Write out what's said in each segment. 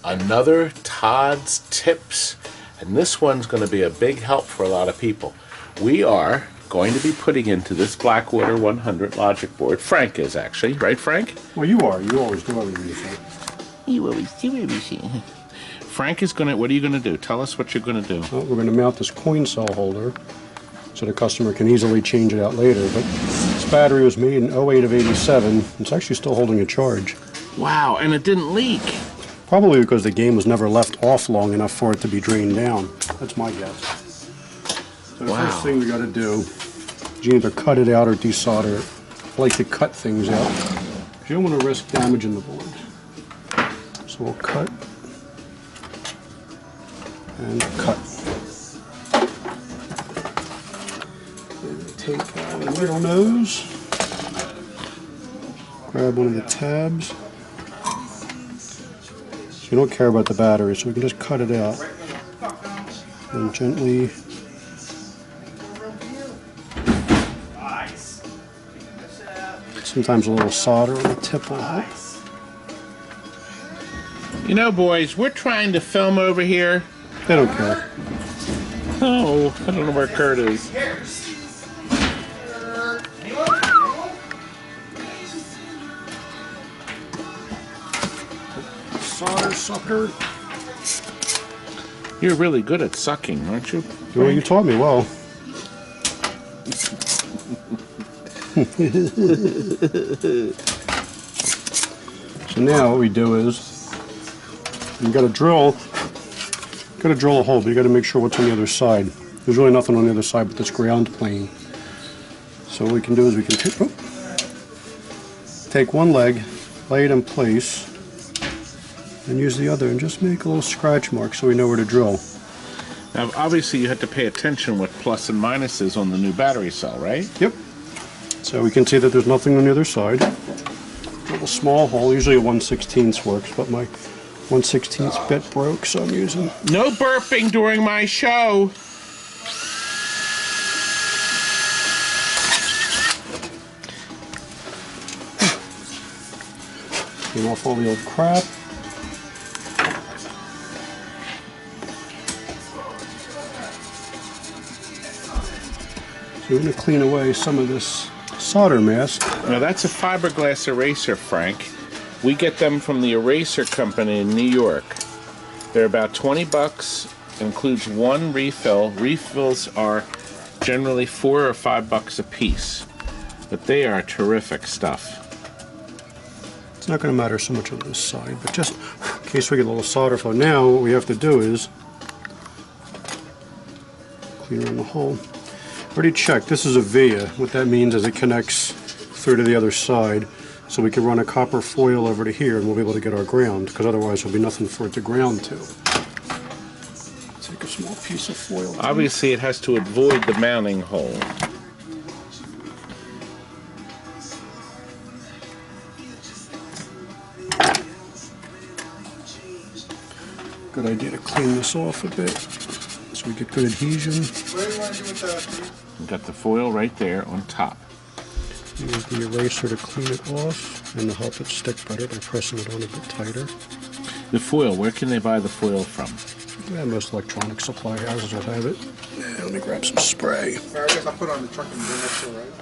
another Todd's Tips, and this one's going to be a big help for a lot of people. We are going to be putting into this Blackwater 100 logic board. Frank is actually, right, Frank? Well, you are. You always do everything. You always do everything. Frank is going to, what are you going to do? Tell us what you're going to do. Well, we're going to mount this coin cell holder so the customer can easily change it out later. But this battery was made in 08 of 87. It's actually still holding a charge. Wow, and it didn't leak. Probably because the game was never left off long enough for it to be drained down. That's my guess. So the first thing we got to do is you either cut it out or desolder it. I like to cut things out because you don't want to risk damaging the board. So we'll cut and cut. Then take the middle nose, grab one of the tabs. So you don't care about the battery, so we can just cut it out and gently sometimes a little solder on the tip will help. You know, boys, we're trying to film over here. They don't care. Oh, I don't know where Kurt is. Solder sucker. You're really good at sucking, aren't you? Well, you taught me well. So now what we do is you got to drill a hole, but you got to make sure what's on the other side. There's really nothing on the other side but this ground plane. So what we can do is we can take one leg, lay it in place, and use the other and just make a little scratch mark so we know where to drill. Now, obviously, you had to pay attention what plus and minus is on the new battery cell, right? Yep. So we can see that there's nothing on the other side. A little small hole, usually a 1/16 works, but my 1/16 bit broke, so I'm using... No burping during my show! Clean off all the old crap. So we're going to clean away some of this solder mask. Now that's a fiberglass eraser, Frank. We get them from the eraser company in New York. They're about 20 bucks, includes one refill. Refills are generally $4 or $5 a piece, but they are terrific stuff. It's not going to matter so much on this side, but just in case we get a little solder flow. Now what we have to do is clean around the hole. Already checked, this is a via. What that means is it connects through to the other side, so we can run a copper foil over to here and we'll be able to get our ground, because otherwise there'll be nothing for it to ground to. Take a small piece of foil. Obviously it has to avoid the mounting hole. Good idea to clean this off a bit so we get good adhesion. We've got the foil right there on top. Use the eraser to clean it off and to help it stick better by pressing it on a bit tighter. The foil, where can they buy the foil from? Yeah, most electronic supply houses will have it. Yeah, let me grab some spray. I guess I'll put it on the truck and bring it to, right?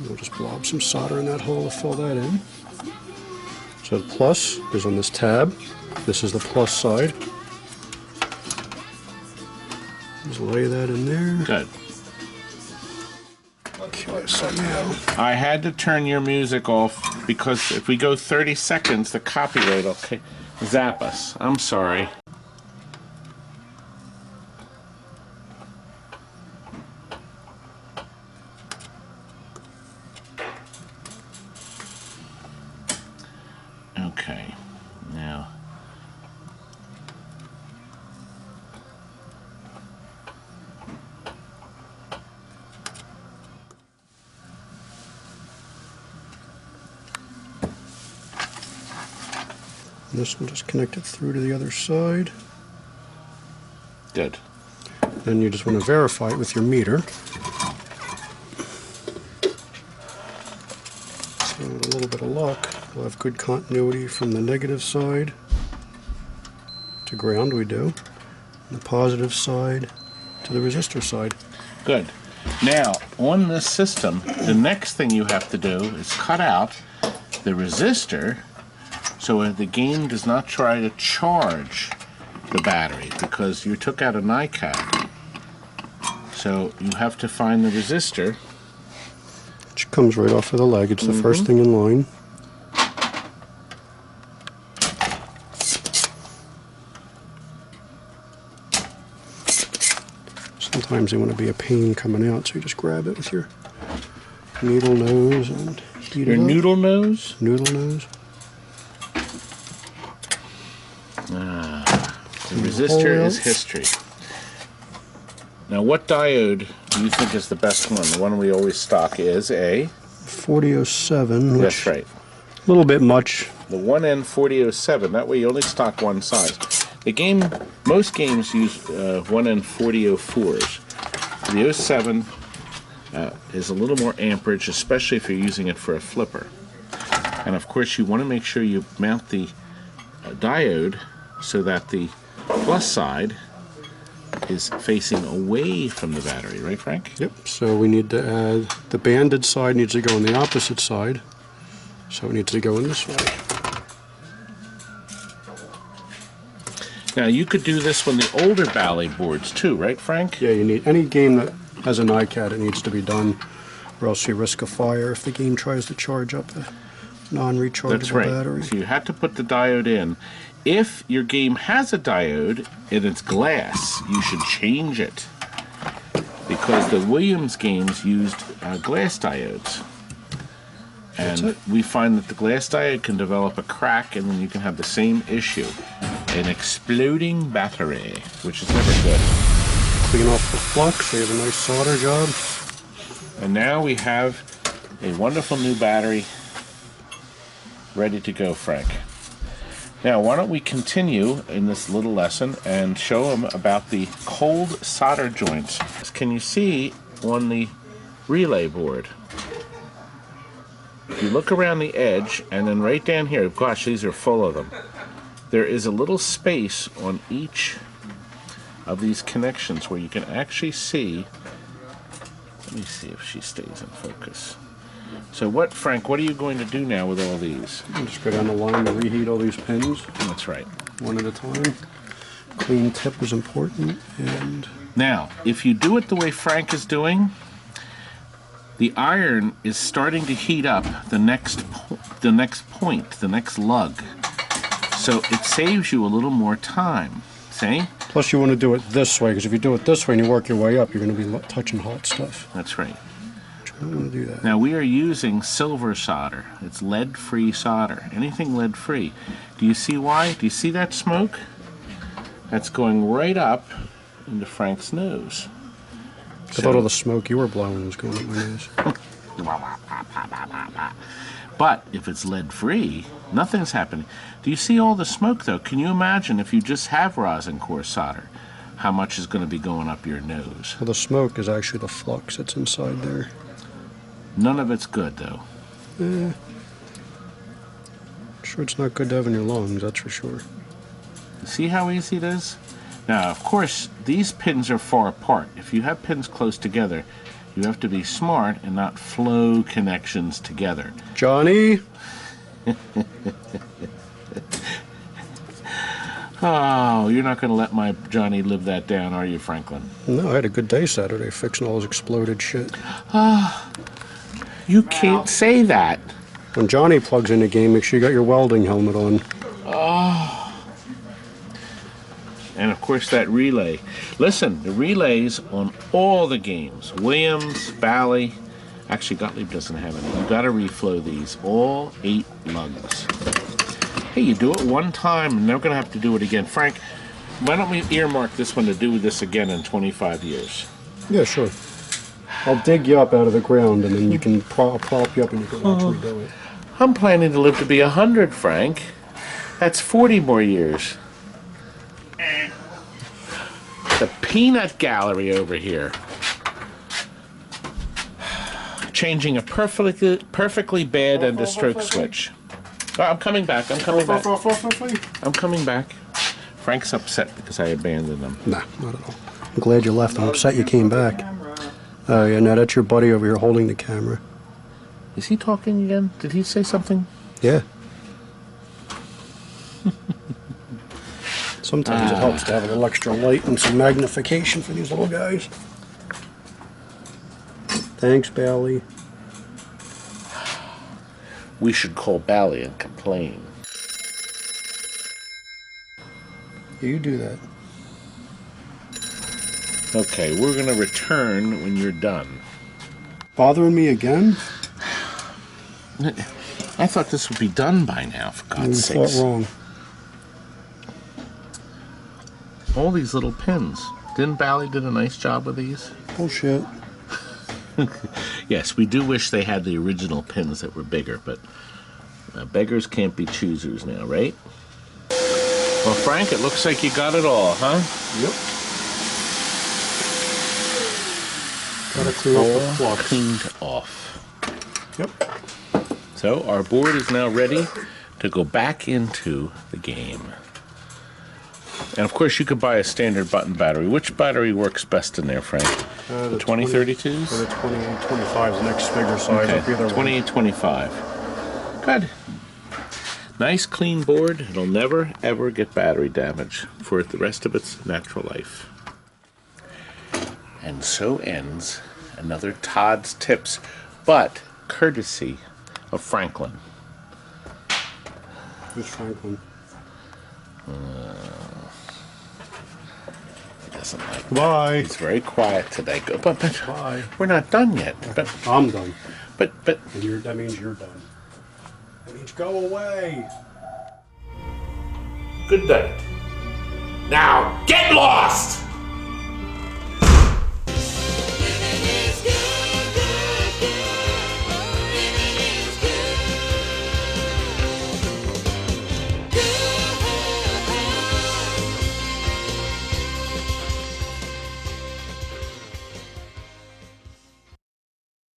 We'll just blob some solder in that hole to fill that in. So the plus is on this tab. This is the plus side. Just lay that in there. Good. Okay, so now I had to turn your music off because if we go 30 seconds, the copyright will zap us. I'm sorry. Okay, now. this will just connect it through to the other side. Good. Then you just want to verify it with your meter. So with a little bit of luck, we'll have good continuity from the negative side to ground, we do, and the positive side to the resistor side. Good. Now, on this system, the next thing you have to do is cut out the resistor so the game does not try to charge the battery, because you took out a NiCad. So you have to find the resistor. Which comes right off of the leg. It's the first thing in line. Sometimes they want to be a pain coming out, so you just grab it with your needle nose and heat Your it up. noodle nose? Noodle nose. The resistor is history. Now, what diode do you think is the best one? The one we always stock is a 4007. Which That's right. a little bit much. The 1N4007. That way you only stock one size. Most games use 1N4004s. The 07 is a little more amperage, especially if you're using it for a flipper. And of course, you want to make sure you mount the diode so that the plus side is facing away from the battery, right, Frank? Yep. So we need to add the banded side needs to go on the opposite side. So it needs to go in this way. Now, you could do this on the older Bally boards too, right, Frank? Yeah, you need any game that has a NiCad, it needs to be done, or else you risk a fire if the game tries to charge up a non-rechargeable That's right. battery. So you have to put the diode in. If your game has a diode and it's glass, you should change it, because the Williams games used glass diodes. And we find that the glass diode can develop a crack, and then you can have the same issue. An exploding battery, which is never good. Clean off the flux, so you have a nice solder job. And now we have a wonderful new battery ready to go, Frank. Now, why don't we continue in this little lesson and show them about the cold solder joints. Can you see on the relay board? If you look around the edge, and then right down here, gosh, these are full of them. There is a little space on each of these connections where you can actually see. Let me see if she stays in focus. So what, Frank, what are you going to do now with all these? You just go down the line to reheat all these pins. That's right. One at a time. Clean tip is important. And Now, if you do it the way Frank is doing, the iron is starting to heat up the next point, the next lug. So it saves you a little more time, see? plus you want to do it this way, because if you do it this way and you work your way up, you're going to be touching hot stuff. That's right. I don't want to do that. Now we are using silver solder. It's lead-free solder. Anything lead-free. Do you see why? Do you see that smoke? That's going right up into Frank's nose. I thought all the smoke you were blowing was going up my nose. But if it's lead-free, nothing's happening. Do you see all the smoke, though? Can you imagine if you just have rosin core solder, how much is going to be going up your nose? Well, the smoke is actually the flux that's inside there. None of it's good, though. Sure, it's not good to have in your lungs, that's for sure. See how easy it is? Now, of course, these pins are far apart. If you have pins close together, you have to be smart and not flow connections together. Johnny? Oh, you're not going to let my Johnny live that down, are you, Franklin? No, I had a good day Saturday fixing all his exploded shit. You can't say that. When Johnny plugs in the game, make sure you got your welding helmet on. And of course that relay. Listen, the relays on all the games, Williams, Bally, actually Gottlieb doesn't have any. You gotta reflow these, all 8 lugs. Hey, you do it one time and they're gonna have to do it again. Frank, why don't we earmark this one to do this again in 25 years? Yeah, sure. I'll dig you up out of the ground and then you can prop you up and you can watch me do it. I'm planning to live to be 100, Frank. That's 40 more years. The peanut gallery over here. changing a perfectly bad end of stroke switch. Oh, I'm coming back. I'm coming back. I'm coming back. Frank's upset because I abandoned him. Nah, not at all. I'm glad you left. I'm upset you came back. Oh, yeah, now that's your buddy over here holding the camera. Is he talking again? Did he say something? Yeah. Sometimes it helps to have a little extra light and some magnification for these little guys. Thanks, Bally. We should call Bally and complain. You do that. Okay, we're going to return when you're done. Bothering me again? I thought this would be done by now, for God's You sakes. thought wrong. All these little pins. Didn't Bally did a nice job with these? Bullshit. Yes, we do wish they had the original pins that were bigger, but beggars can't be choosers now, right? Well, Frank, it looks like you got it all, huh? Yep. Gotta clean up the All flux. cleaned off. Yep. So our board is now ready to go back into the game. And of course, you could buy a standard button battery. Which battery works best in there, Frank? The 2032s? The 2825 is the next bigger size. Okay, Up the other one. 2825. Good. Nice clean board. It'll never ever get battery damage for the rest of its natural life. And so ends another Todd's Tips, but courtesy of Franklin. Who's Franklin? He doesn't like. Bye. He's very quiet today. But Bye. we're not done yet. But I'm done. but And that means you're done. That means go away. good night. Now get lost.